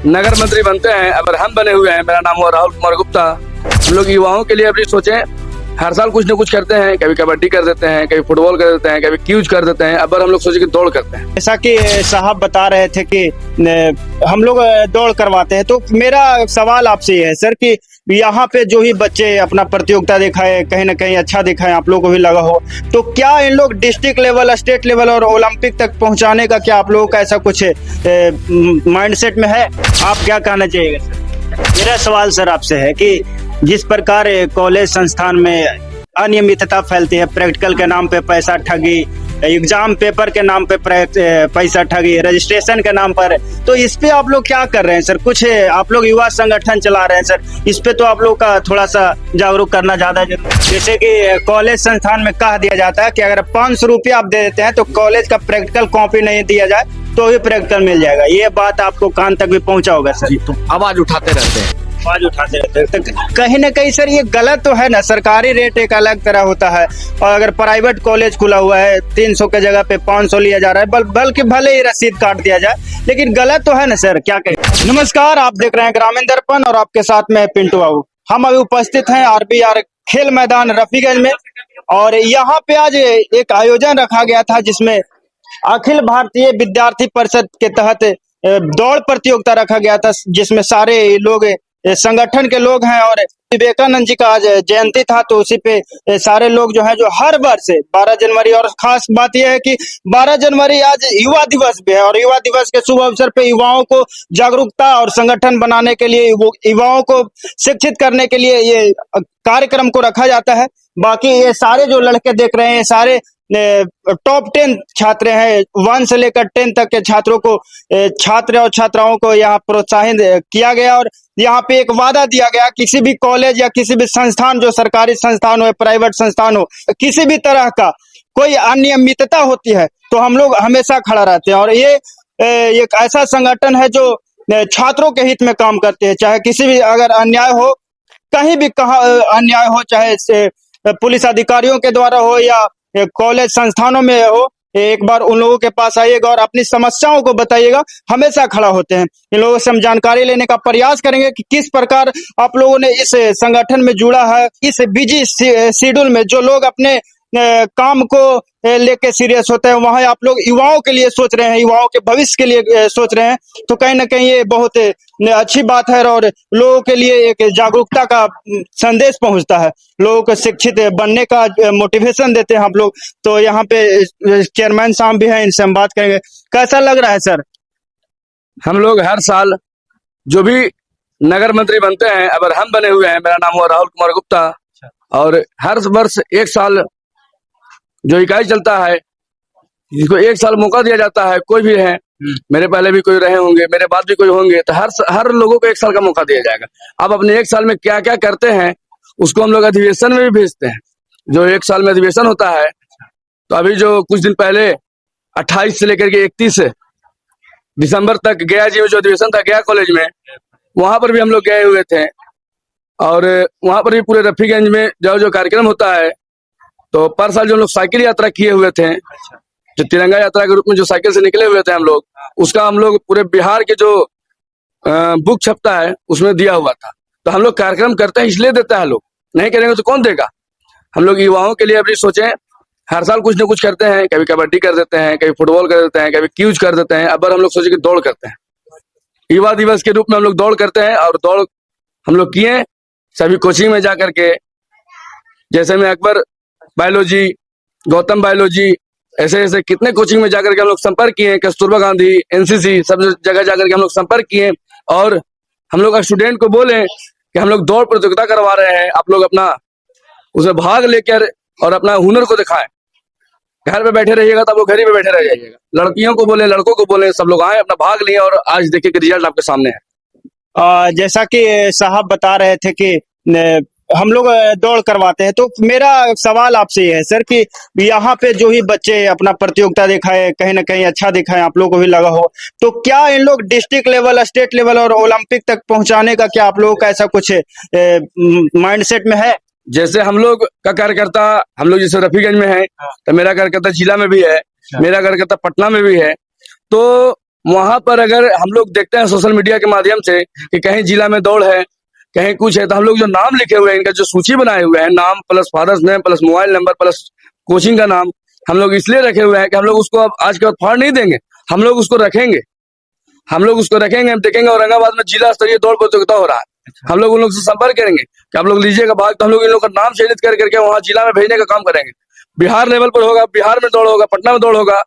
नगर मंत्री बनते हैं, अगर हम बने हुए हैं, मेरा नाम हुआ राहुल कुमार गुप्ता। हम लोग युवाओं के लिए अभी सोचें, हर साल कुछ न कुछ करते हैं, कभी कबड्डी कर देते हैं, कभी फुटबॉल कर देते हैं, कभी क्यूज कर देते हैं। अब हम लोग सोचे कि दौड़ करते हैं। जैसा कि साहब बता रहे थे कि हम लोग दौड़ करवाते हैं, तो मेरा सवाल आपसे ये है सर कि यहाँ पे जो ही बच्चे अपना प्रतियोगिता दिखाए, कहीं ना कहीं अच्छा दिखाए, आप लोगों को भी लगा हो, तो क्या इन लोग डिस्ट्रिक्ट लेवल, स्टेट लेवल और ओलंपिक तक पहुँचाने का क्या आप लोगों का ऐसा कुछ माइंडसेट में है? आप क्या कहना चाहिए सर? मेरा सवाल सर आपसे है कि जिस प्रकार कॉलेज संस्थान में अनियमितता फैलती है, प्रैक्टिकल के नाम पे पैसा ठगी, एग्जाम पेपर के नाम पे पैसा ठगी, रजिस्ट्रेशन के नाम पर, तो इस पे आप लोग क्या कर रहे हैं सर? कुछ आप लोग युवा संगठन चला रहे हैं सर, इस पे तो आप लोग का थोड़ा सा जागरूक करना ज्यादा जरूरी। जैसे कि कॉलेज संस्थान में कह दिया जाता है कि अगर 500 रुपये आप दे देते हैं तो कॉलेज का प्रैक्टिकल कॉपी नहीं दिया जाए तो भी प्रैक्टिकल मिल जाएगा। ये बात आपको कान तक भी पहुंचा होगा सर। तो आवाज उठाते रहते हैं, आवाज उठाते रहते हैं, तो कहीं ना कहीं सर ये गलत तो है ना। सरकारी रेट एक अलग तरह होता है और अगर प्राइवेट कॉलेज खुला हुआ है 300 के जगह पे 500 लिया जा रहा है, बल्कि भले ही रसीद काट दिया जाए, लेकिन गलत तो है ना सर। क्या कहें? नमस्कार, आप देख रहे हैं ग्रामीण दर्पण और आपके साथ में पिंटू बाबू। हम अभी उपस्थित हैं RBR खेल मैदान रफीगंज में, और यहाँ पे आज एक आयोजन रखा गया था जिसमें अखिल भारतीय विद्यार्थी परिषद के तहत दौड़ प्रतियोगिता रखा गया था, जिसमें सारे लोग संगठन के लोग हैं और विवेकानंद जी का आज जयंती था, तो उसी पे सारे लोग जो है जो हर वर्ष 12 जनवरी, और खास बात यह है कि 12 जनवरी आज युवा दिवस भी है, और युवा दिवस के शुभ अवसर पे युवाओं को जागरूकता और संगठन बनाने के लिए, युवाओं को शिक्षित करने के लिए ये कार्यक्रम को रखा जाता है। बाकी ये सारे जो लड़के देख रहे हैं, सारे टॉप 10 छात्र हैं, 1 से लेकर 10 तक के छात्रों को, छात्र और छात्राओं को यहाँ प्रोत्साहित किया गया, और यहाँ पे एक वादा दिया गया, किसी भी कॉलेज या किसी भी संस्थान, जो सरकारी संस्थान हो या प्राइवेट संस्थान हो, किसी भी तरह का कोई अनियमितता होती है तो हम लोग हमेशा खड़ा रहते हैं। और ये एक ऐसा संगठन है जो छात्रों के हित में काम करते हैं, चाहे किसी भी अगर अन्याय हो, कहीं भी अन्याय हो, चाहे पुलिस अधिकारियों के द्वारा हो या कॉलेज संस्थानों में हो, एक बार उन लोगों के पास आइएगा और अपनी समस्याओं को बताइएगा, हमेशा खड़ा होते हैं। इन लोगों से हम जानकारी लेने का प्रयास करेंगे कि किस प्रकार आप लोगों ने इस संगठन में जुड़ा है। इस बिजी शेड्यूल में जो लोग अपने काम को लेके सीरियस होते हैं, वहां आप लोग युवाओं के लिए सोच रहे हैं, युवाओं के भविष्य के लिए सोच रहे हैं, तो कहीं ना कहीं ये बहुत अच्छी बात है और लोगों के लिए एक जागरूकता का संदेश पहुंचता है, लोगों को शिक्षित बनने का मोटिवेशन देते हैं आप लोग। तो यहाँ पे चेयरमैन साहब भी हैं, इनसे हम बात करेंगे। कैसा लग रहा है सर? हम लोग हर साल जो भी नगर मंत्री बनते हैं, अगर हम बने हुए हैं, मेरा नाम हुआ राहुल कुमार गुप्ता, और हर वर्ष एक साल जो इकाई चलता है, जिसको एक साल मौका दिया जाता है, कोई भी है, मेरे पहले भी कोई रहे होंगे, मेरे बाद भी कोई होंगे, तो हर लोगों को एक साल का मौका दिया जाएगा। अब अपने एक साल में क्या क्या करते हैं उसको हम लोग अधिवेशन में भी भेजते हैं। जो एक साल में अधिवेशन होता है, तो अभी जो कुछ दिन पहले 28 से लेकर के 31 दिसंबर तक गया जी में जो अधिवेशन था, गया कॉलेज में, वहां पर भी हम लोग गए हुए थे, और वहां पर भी पूरे रफीगंज में जो कार्यक्रम होता है, तो पर साल जो हम लोग साइकिल यात्रा किए हुए थे, जो तिरंगा यात्रा के रूप में जो साइकिल से निकले हुए थे हम लोग, उसका हम लोग पूरे बिहार के जो बुक छपता है उसमें दिया हुआ था। तो हम लोग कार्यक्रम करते हैं इसलिए देता है, लोग नहीं करेंगे तो कौन देगा। हम लोग युवाओं के लिए अभी सोचें, हर साल कुछ न कुछ करते हैं, कभी कबड्डी कर देते हैं, कभी फुटबॉल कर देते हैं, कभी क्यूज कर देते हैं। अब हम लोग सोचे कि दौड़ करते हैं, युवा दिवस के रूप में हम लोग दौड़ करते हैं। और दौड़ हम लोग किए सभी कोचिंग में जाकर के, जैसे में अकबर बायोलॉजी, गौतम बायोलॉजी, ऐसे ऐसे कितने कोचिंग में जाकर के हम लोग संपर्क किए, कस्तूरबा गांधी, NCC, सब जगह जाकर के हम लोग संपर्क किए, और हम लोग स्टूडेंट को बोले कि हम लोग दौड़ प्रतियोगिता करवा रहे हैं, आप लोग अपना उसमें भाग लेकर और अपना हुनर को दिखाएं। घर पे बैठे रहिएगा तो आप लोग घर ही पे बैठे रह जाइएगा। लड़कियों को बोले, लड़कों को बोले, सब लोग आए, अपना भाग लिए, और आज देखिए कि रिजल्ट आपके सामने है। जैसा कि साहब बता रहे थे कि हम लोग दौड़ करवाते हैं, तो मेरा सवाल आपसे ये है सर कि यहाँ पे जो ही बच्चे अपना प्रतियोगिता दिखाए, कहीं ना कहीं अच्छा दिखाए, आप लोगों को भी लगा हो, तो क्या इन लोग डिस्ट्रिक्ट लेवल, स्टेट लेवल और ओलंपिक तक पहुंचाने का क्या आप लोगों का ऐसा कुछ माइंडसेट में है? जैसे हम लोग का कार्यकर्ता, हम लोग जैसे रफीगंज में है, तो मेरा कार्यकर्ता जिला में भी है, मेरा कार्यकर्ता पटना में भी है। तो वहां पर अगर हम लोग देखते हैं सोशल मीडिया के माध्यम से कि कहीं जिला में दौड़ है, कहीं कुछ है, तो हम लोग जो नाम लिखे हुए हैं, इनका जो सूची बनाए हुए हैं, नाम plus father's name plus mobile number plus coaching का नाम, हम लोग इसलिए रखे हुए हैं कि हम लोग उसको अब आज के बाद फाड़ नहीं देंगे, हम लोग उसको रखेंगे, हम देखेंगे औरंगाबाद में जिला स्तरीय दौड़ प्रतियोगिता हो रहा है, हम लोग उन लोग से संपर्क करेंगे कि आप लोग लीजिएगा भाग, तो हम लोग इन लोग का नाम चयनित कर करके वहाँ जिला में भेजने का काम करेंगे। बिहार लेवल पर होगा, बिहार में दौड़ होगा, पटना में दौड़ होगा,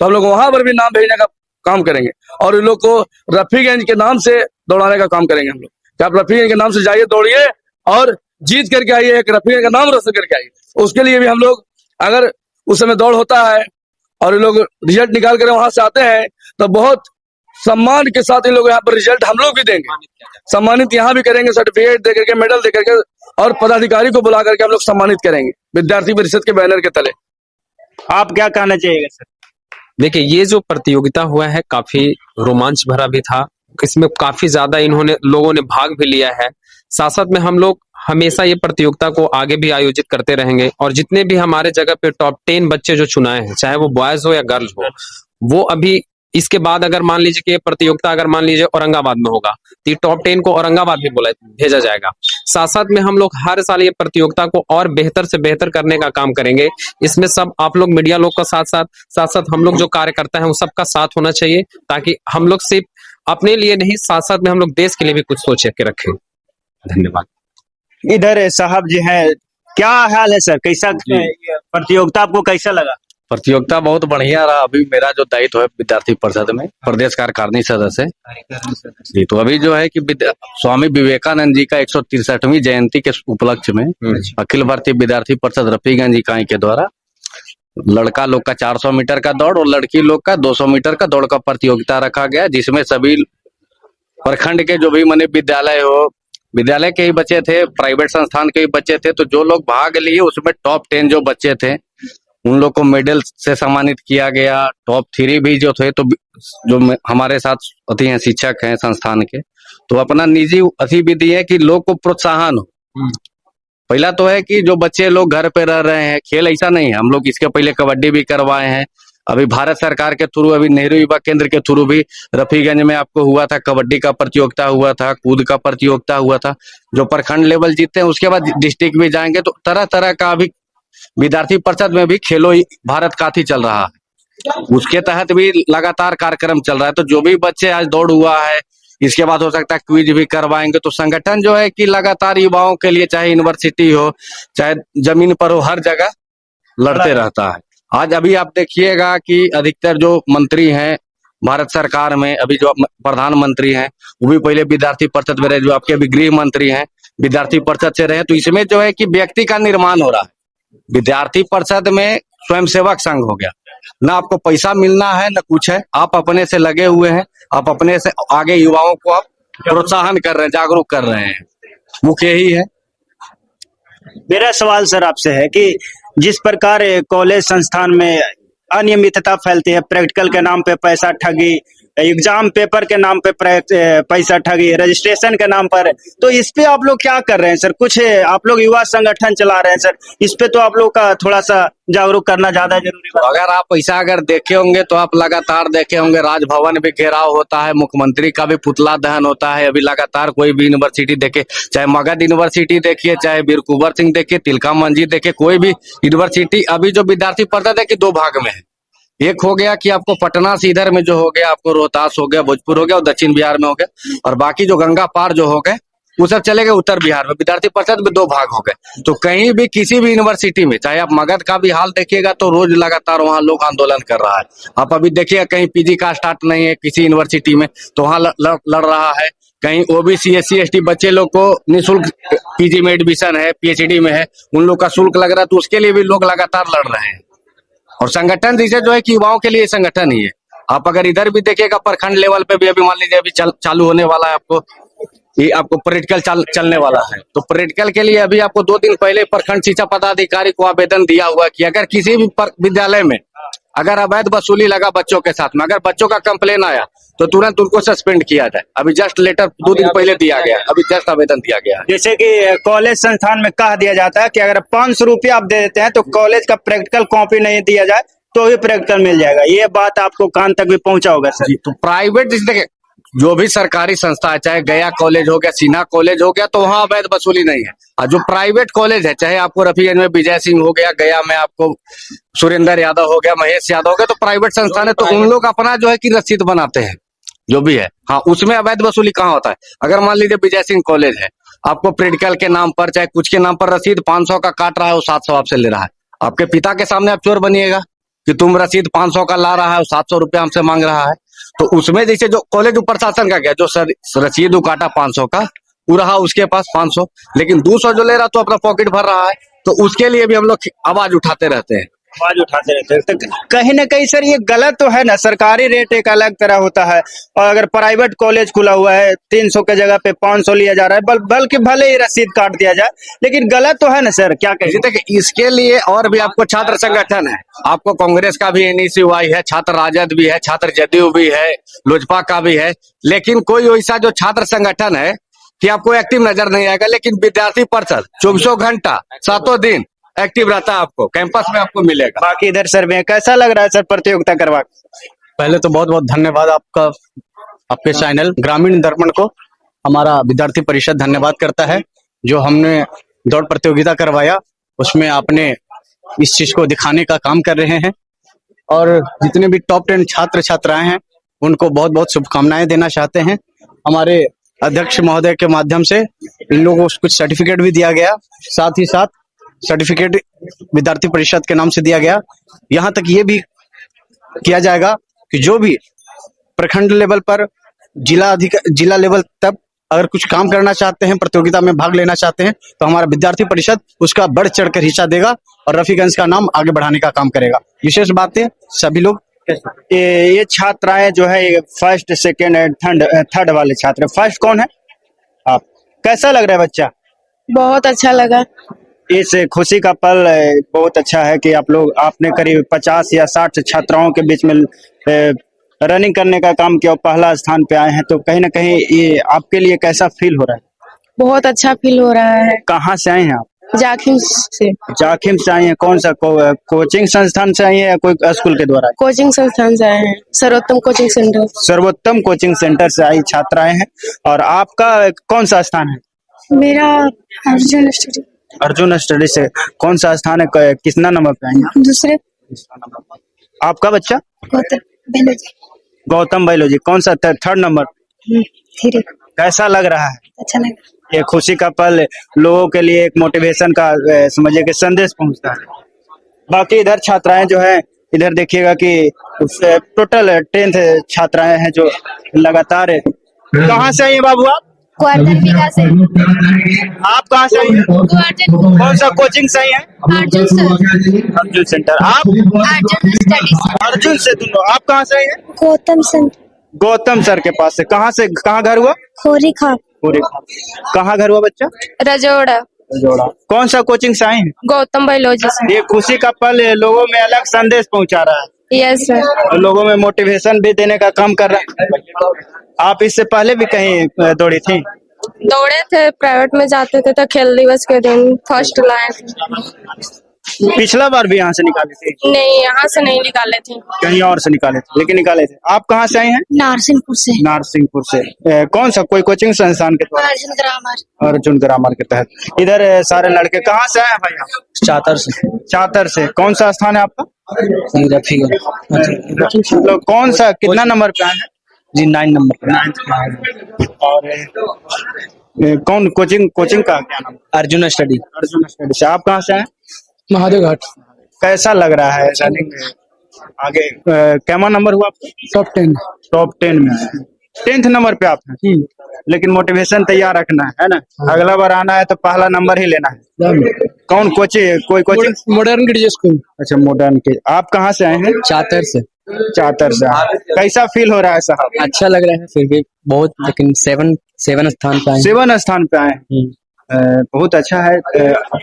तो हम लोग वहां पर भी नाम भेजने का काम करेंगे और इन लोग को रफीगंज के नाम से दौड़ाने का काम करेंगे हम लोग कि आप रफीगंज के नाम से जाइए, दौड़िए और जीत करके आइए, एक रफीगंज का नाम रोशन करके आइए। उसके लिए भी हम लोग, अगर उस समय दौड़ होता है और ये लोग रिजल्ट निकाल कर वहां से आते हैं, तो बहुत सम्मान के साथ इन लोग यहाँ पर रिजल्ट हम लोग भी देंगे, सम्मानित यहाँ भी करेंगे, सर्टिफिकेट दे करके, मेडल दे करके, और पदाधिकारी को बुला करके हम लोग सम्मानित करेंगे विद्यार्थी परिषद के बैनर के तले। आप क्या कहना चाहिएगा सर? देखिए, ये जो प्रतियोगिता हुआ है काफी रोमांच भरा भी था, इसमें काफी ज्यादा लोगों ने भाग भी लिया है। साथ साथ में हम लोग हमेशा ये प्रतियोगिता को आगे भी आयोजित करते रहेंगे और जितने भी हमारे जगह पे टॉप 10 बच्चे जो चुनाए हैं, चाहे वो बॉयज हो या गर्ल्स हो, वो अभी इसके बाद अगर मान लीजिए कि ये प्रतियोगिता अगर मान लीजिए औरंगाबाद में होगा, तो टॉप 10 को औरंगाबाद भी भेजा जाएगा। साथ साथ में हम लोग हर साल ये प्रतियोगिता को और बेहतर से बेहतर करने का काम करेंगे। इसमें सब आप लोग मीडिया लोग का साथ साथ हम लोग जो कार्यकर्ता हैं वो सबका साथ होना चाहिए, ताकि हम लोग सिर्फ अपने लिए नहीं, साथ साथ में हम लोग देश के लिए भी कुछ सोच के रखें। धन्यवाद। इधर साहब जी हैं, क्या हाल है सर? कैसा प्रतियोगिता आपको कैसा लगा? प्रतियोगिता बहुत बढ़िया रहा। अभी मेरा जो दायित्व है विद्यार्थी परिषद में प्रदेश कार्यकारिणी सदस्य जी, तो अभी जो है कि स्वामी विवेकानंद जी का 163वीं जयंती के उपलक्ष्य में अखिल भारतीय विद्यार्थी परिषद रफीगंज इकाई के द्वारा लड़का लोग का 400 मीटर का दौड़ और लड़की लोग का 200 मीटर का दौड़ का प्रतियोगिता रखा गया, जिसमें सभी प्रखंड के जो भी माने विद्यालय के ही बच्चे थे, प्राइवेट संस्थान के ही बच्चे थे, तो जो लोग भाग लिए उसमें टॉप 10 जो बच्चे थे उन लोग को मेडल से सम्मानित किया गया। टॉप 3 भी जो थे, तो जो हमारे साथ अति हैं शिक्षक हैं संस्थान के, तो अपना निजी अति भी दिए कि लोग को प्रोत्साहन हो। पहला तो है कि जो बच्चे लोग घर पे रह रहे हैं, खेल ऐसा नहीं है, हम लोग इसके पहले कबड्डी भी करवाए हैं, अभी भारत सरकार के थ्रू, अभी नेहरू युवा केंद्र के थ्रू भी रफीगंज में आपको हुआ था, कबड्डी का प्रतियोगिता हुआ था, कूद का प्रतियोगिता हुआ था, जो प्रखंड लेवल जीते हैं उसके बाद डिस्ट्रिक्ट भी जाएंगे, तो तरह तरह का अभी विद्यार्थी परिषद में भी खेलो भारत काफी चल रहा है, उसके तहत भी लगातार कार्यक्रम चल रहा है। तो जो भी बच्चे आज दौड़ हुआ है, इसके बाद हो सकता है क्विज भी करवाएंगे, तो संगठन जो है कि लगातार युवाओं के लिए, चाहे यूनिवर्सिटी हो चाहे जमीन पर हो, हर जगह लड़ते रहता है। आज अभी आप देखिएगा कि अधिकतर जो मंत्री हैं भारत सरकार में, अभी जो प्रधानमंत्री हैं वो भी पहले विद्यार्थी परिषद में रहे, जो आपके अभी गृह मंत्री हैं विद्यार्थी परिषद से रहे, तो इसमें जो है कि व्यक्ति का निर्माण हो रहा है। विद्यार्थी परिषद में स्वयंसेवक संघ हो गया, ना आपको पैसा मिलना है ना कुछ है, आप अपने से लगे हुए हैं, आप अपने से आगे युवाओं को आप प्रोत्साहन कर रहे हैं, जागरूक कर रहे हैं, मुख्य यही है। मेरा सवाल सर आपसे है कि जिस प्रकार कॉलेज संस्थान में अनियमितता फैलती है, प्रैक्टिकल के नाम पे पैसा ठगी, एग्जाम पेपर के नाम पे पैसा ठगी, रजिस्ट्रेशन के नाम पर, तो इस पे आप लोग क्या कर रहे हैं सर? कुछ आप लोग युवा संगठन चला रहे हैं सर, इस पे तो आप लोग का थोड़ा सा जागरूक करना ज्यादा जरूरी है। अगर आप ऐसा अगर देखे होंगे तो आप लगातार देखे होंगे, राजभवन भी घेराव होता है, मुख्यमंत्री का भी पुतला दहन होता है, अभी लगातार कोई भी यूनिवर्सिटी देखे, चाहे मगध यूनिवर्सिटी देखिए, चाहे वीर कुंवर सिंह देखिए, तिलका मंजी देखिए, कोई भी यूनिवर्सिटी, अभी जो विद्यार्थी परिषद है कि 2 भाग में है। एक हो गया कि आपको पटना से इधर में जो हो गया, आपको रोहतास हो गया, भोजपुर हो गया और दक्षिण बिहार में हो गया, और बाकी जो गंगा पार जो हो गए वो सब चले गए उत्तर बिहार में। विद्यार्थी परिषद में 2 भाग हो गए, तो कहीं भी किसी भी यूनिवर्सिटी में, चाहे आप मगध का भी हाल देखिएगा तो रोज लगातार वहाँ लोग आंदोलन कर रहा है। आप अभी देखिएगा कहीं पीजी का स्टार्ट नहीं है किसी यूनिवर्सिटी में, तो वहाँ लड़ रहा है। कहीं ओबीसी SC ST बच्चे लोग को निःशुल्क पीजी में एडमिशन है, PhD में है, उन लोग का शुल्क लग रहा है, तो उसके लिए भी लोग लगातार लड़ रहे हैं। और संगठन जैसे जो है कि युवाओं के लिए संगठन ही है। आप अगर इधर भी देखिएगा प्रखंड लेवल पे भी अभी मान लीजिए अभी चालू होने वाला है, आपको प्रैक्टिकल चलने वाला है, तो प्रैक्टिकल के लिए अभी आपको 2 दिन पहले प्रखंड शिक्षा पदाधिकारी को आवेदन दिया हुआ कि अगर किसी भी विद्यालय में अगर अवैध वसूली लगा बच्चों के साथ में, अगर बच्चों का कंप्लेन आया तो तुरंत उनको सस्पेंड किया जाए। अभी जस्ट लेटर 2 दिन पहले दिया गया, अभी जस्ट आवेदन दिया गया। जैसे कि कॉलेज संस्थान में कह दिया जाता है कि अगर 500 रुपया आप दे देते हैं तो कॉलेज का प्रैक्टिकल कॉपी नहीं दिया जाए, तो ही प्रैक्टिकल मिल जाएगा। ये बात आपको कान तक भी पहुंचा होगा सर। जी, तो प्राइवेट जैसे देखिए, जो भी सरकारी संस्था है, चाहे गया कॉलेज हो गया, सिन्हा कॉलेज हो गया, तो वहाँ अवैध वसूली नहीं है। और जो प्राइवेट कॉलेज है, चाहे आपको रफीगंज में विजय सिंह हो गया, गया में आपको सुरेंद्र यादव हो गया, महेश यादव हो गया, तो प्राइवेट संस्थान है, तो उन लोग अपना जो है कि रसीद बनाते हैं, जो भी है। हाँ, उसमें अवैध वसूली कहाँ होता है? अगर मान लीजिए विजय सिंह कॉलेज है, आपको प्रैक्टिकल के नाम पर चाहे कुछ के नाम पर रसीद 500 का काट रहा है, वो 700 आपसे ले रहा है, आपके पिता के सामने आप चोर बनिएगा कि तुम रसीद 500 का ला रहा है, 700 रुपया हमसे मांग रहा है। तो उसमें जैसे जो कॉलेज प्रशासन का क्या, जो रसीद काटा 500 का, वो रहा उसके पास 500, लेकिन 200 जो ले रहा तो अपना पॉकेट भर रहा है। तो उसके लिए भी हम लोग आवाज उठाते रहते हैं। आवाज उठाते रहते हैं। तो कहीं ना कहीं सर ये गलत तो है ना, सरकारी रेट एक अलग तरह होता है और अगर प्राइवेट कॉलेज खुला हुआ है 300 के जगह पे 500 लिया जा रहा है, बल्कि भले ही रसीद काट दिया जाए, लेकिन गलत तो है ना सर, क्या कहें? देखिए, इसके लिए और भी आपको छात्र संगठन है, आपको कांग्रेस का भी NECY है, छात्र राजद भी है, छात्र जदयू भी है, लोजपा का भी है, लेकिन कोई वैसा जो छात्र संगठन है कि आपको एक्टिव नजर नहीं आएगा। लेकिन विद्यार्थी परिषद 24 घंटा 7 दिन एक्टिव रहता है, आपको कैंपस में आपको मिलेगा। बाकी इधर सर में कैसा लग रहा है सर प्रतियोगिता करवा? पहले तो बहुत बहुत धन्यवाद आपका, आपके चैनल ग्रामीण दर्पण को हमारा विद्यार्थी परिषद धन्यवाद करता है। जो हमने दौड़ प्रतियोगिता करवाया, उसमें आपने इस चीज को दिखाने का काम कर रहे हैं और जितने भी टॉप 10 छात्र छात्राएं हैं उनको बहुत बहुत शुभकामनाएं देना चाहते हैं। हमारे अध्यक्ष महोदय के माध्यम से इन लोगों को कुछ सर्टिफिकेट भी दिया गया, साथ ही साथ सर्टिफिकेट विद्यार्थी परिषद के नाम से दिया गया। यहाँ तक ये भी किया जाएगा कि जो भी प्रखंड लेवल पर जिला लेवल तक अगर कुछ काम करना चाहते हैं, प्रतियोगिता में भाग लेना चाहते हैं, तो हमारा विद्यार्थी परिषद उसका बढ़ चढ़कर हिस्सा देगा और रफीगंज का नाम आगे बढ़ाने का काम करेगा। विशेष बात है सभी लोग ये छात्राएं जो है फर्स्ट सेकेंड थर्ड वाले छात्र, फर्स्ट कौन है आप? कैसा लग रहा है बच्चा? बहुत अच्छा लगा। इस खुशी का पल बहुत अच्छा है कि आपने करीब 50 या 60 छात्राओं के बीच में रनिंग करने का काम किया और पहला स्थान पे आए हैं, तो कहीं ना कहीं ये आपके लिए कैसा फील हो रहा है? बहुत अच्छा फील हो रहा है। कहाँ से आए हैं आप? जाखिम से। जाखिम से आए हैं। कौन सा कोचिंग संस्थान से आए हैं या कोई स्कूल के द्वारा? कोचिंग संस्थान से आए हैं, सर्वोत्तम कोचिंग सेंटर। सर्वोत्तम कोचिंग सेंटर से आई छात्राएं हैं। और आपका कौन सा स्थान है? मेरा अर्जुन स्टडी। अर्जुन स्टडी से कौन सा स्थान है? कितना नंबर पे आए हैं? दूसरे। आपका बच्चा? गौतम बायोलॉजी। गौतम बायोलॉजी कौन सा? Third number. थ्री। कैसा लग रहा है? अच्छा लगा। ये खुशी का पल लोगों के लिए एक मोटिवेशन का समझिए कि संदेश पहुंचता है। बाकी इधर छात्राएं जो है, इधर देखिएगा कि टोटल 10th छात्राएं हैं जो लगातार। कहाँ से आई है बाबू आप? क्वार्टर से। आप कहाँ से आई हैं? कौन सा कोचिंग से आई है? अर्जुन सर। अर्जुन सेंटर। आप? अर्जुन स्टडी। अर्जुन से दोनों। आप कहाँ से आई हैं? गौतम सेंटर। गौतम सर के पास से। कहाँ घर हुआ? खोरी खा। कहाँ घर हुआ बच्चा? रजोड़ा। कौन सा कोचिंग से आए हैं? गौतम बायोलॉजी से। ये खुशी का पल लोगों में अलग संदेश पहुंचा रहा है। Yes sir. और लोगों में मोटिवेशन भी देने का काम कर रहा है। आप इससे पहले भी कहीं दौड़ी थी? दौड़े थे, प्राइवेट में जाते थे तो खेल दिवस के दिन फर्स्ट लाए थे। पिछला बार भी यहाँ से निकाले थे? नहीं, यहाँ से नहीं निकाले थे, कहीं और से निकाले थे, लेकिन निकाले थे। आप कहाँ से आए हैं? नारसिंहपुर से। नारसिंहपुर से। कौन सा कोई कोचिंग संस्थान के द्वारा? अर्जुन ग्रामर। अर्जुन ग्रामर के तहत। इधर सारे लड़के कहाँ से आए हैं भाई आप? चातर से। चातर से। कौन सा स्थान है आपका? रफीगंज। कौन सा कितना नंबर पे आए हैं? जी 9 नंबर पे। और कौन कोचिंग का क्या नाम? अर्जुन स्टडी। अर्जुन स्टडी से। आप कहाँ से आए? महादेव घाट। कैसा लग रहा है रनिंग आगे? कैमा नंबर हुआ आपका? टॉप 10। टॉप 10 में 10th नंबर पे आप हैं। लेकिन मोटिवेशन तैयार रखना है ना, अगला बार आना है तो पहला नंबर ही लेना है। कौन कोई कोचिंग? Modern kids school. अच्छा, मॉडर्न के। आप कहाँ से आए हैं? चातर से। चातर से। कैसा फील हो रहा है साहब? अच्छा लग रहा है फिर भी बहुत, लेकिन 7 स्थान पे आए। 7 स्थान पे आए हैं। बहुत अच्छा है।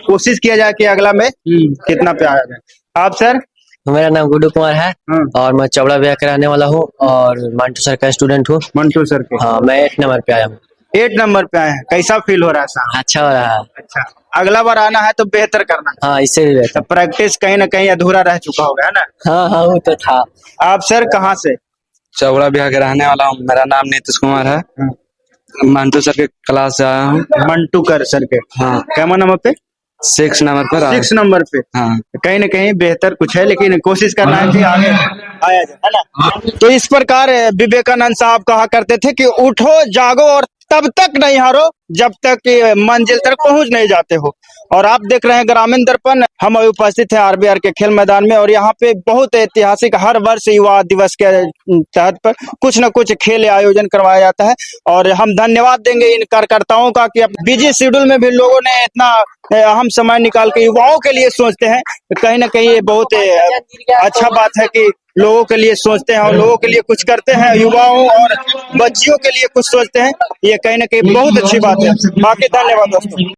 कोशिश किया जाए कि अगला में कितना पे आया जाए। आप सर? मेरा नाम गुड्डू कुमार है और मैं चौड़ा बिया के रहने वाला हूँ और मंटू सर का स्टूडेंट हूँ। मंटू सर के। हाँ, मैं 8 नंबर पे आया हूँ। 8 नंबर पे आए हैं, कैसा फील हो रहा है साहब? अच्छा हो रहा है। अच्छा, अगला बार आना है तो बेहतर करना है। हाँ, इससे भी बेहतर। तो प्रैक्टिस कहीं ना कहीं अधूरा रह चुका होगा, है ना? हाँ हाँ, वो तो था। आप सर कहाँ से? चौड़ा बिहार के रहने वाला हूँ। मेरा नाम नीतीश कुमार है। मंटू सर के क्लास से आया हूँ। मंटू कर सर के। हाँ। कैमरा नंबर पे? 6 नंबर पर आया। 6 नंबर पे। हाँ। कहीं ना कहीं बेहतर कुछ है, लेकिन कोशिश करना है कि आगे आया जाए, है ना? तो इस प्रकार विवेकानंद साहब कहा करते थे कि उठो जागो और तब तक नहीं हारो जब तक कि मंजिल तक पहुंच नहीं जाते हो। और आप देख रहे हैं ग्रामीण दर्पण। हम अभी उपस्थित हैं आरबीआर के खेल मैदान में, और यहाँ पे बहुत ऐतिहासिक हर वर्ष युवा दिवस के तहत पर कुछ न कुछ खेल आयोजन करवाया जाता है। और हम धन्यवाद देंगे इन कार्यकर्ताओं का कि बिजी शेड्यूल में भी लोगों ने इतना अहम समय निकाल के युवाओं के लिए सोचते हैं। कहीं ना कहीं ये बहुत अच्छा बात है कि लोगों के लिए सोचते हैं और लोगों के लिए कुछ करते हैं, युवाओं और बच्चियों के लिए कुछ सोचते हैं। ये कहीं ना कहीं बहुत अच्छी बात है। बाकी धन्यवाद दोस्तों।